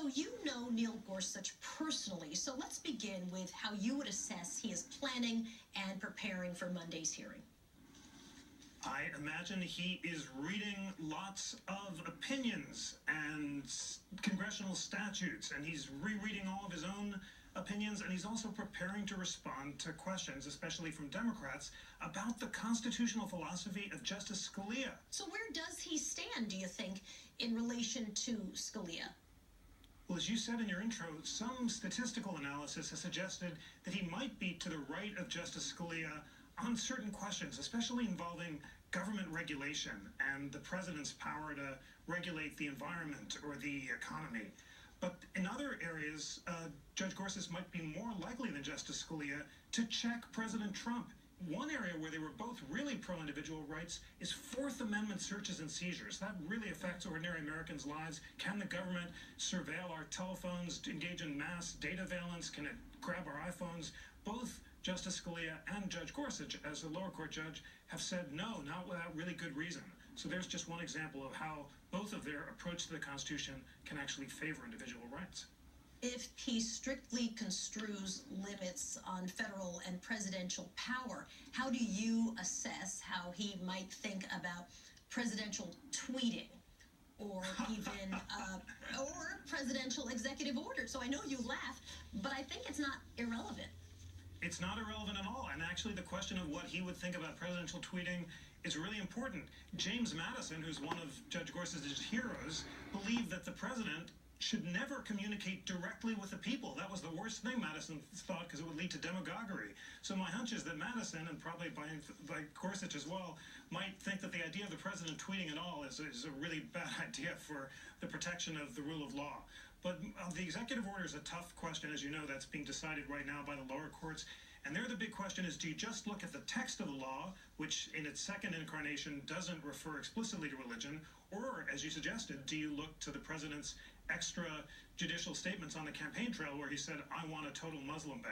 So you know Neil Gorsuch personally, so let's begin with how you would assess he is planning and preparing for Monday's hearing. I imagine he is reading lots of opinions and congressional statutes, and he's rereading all of his own opinions, and he's also preparing to respond to questions, especially from Democrats, about the constitutional philosophy of Justice Scalia. So where does he stand, do you think, in relation to Scalia? Well, as you said in your intro, some statistical analysis has suggested that he might be to the right of Justice Scalia on certain questions, especially involving government regulation and the president's power to regulate the environment or the economy. But in other areas, Judge Gorsuch might be more likely than Justice Scalia to check President Trump. One area where they were both really pro-individual rights is Fourth Amendment searches and seizures. That really affects ordinary Americans' lives. Can the government surveil our telephones, engage in mass data surveillance? Can it grab our iPhones? Both Justice Scalia and Judge Gorsuch, as a lower court judge, have said no, not without really good reason. So there's just one example of how both of their approach to the Constitution can actually favor individual rights. If he strictly construes limits on federal and presidential power, how do you assess how he might think about presidential tweeting or even or presidential executive orders? So I know you laugh, but I think it's not irrelevant. It's not irrelevant at all. And actually, the question of what he would think about presidential tweeting is really important. James Madison, who's one of Judge Gorsuch's heroes, believed that the president should never communicate directly with the people. That was the worst thing, Madison thought, because it would lead to demagoguery. So my hunch is that Madison, and probably by Gorsuch as well, might think that the idea of the president tweeting at all is a really bad idea for the protection of the rule of law. But the executive order is a tough question, as you know. That's being decided right now by the lower courts. And there the big question is, do you just look at the text of the law, which in its second incarnation doesn't refer explicitly to religion, or, as you suggested, do you look to the president's extrajudicial statements on the campaign trail where he said, I want a total Muslim ban?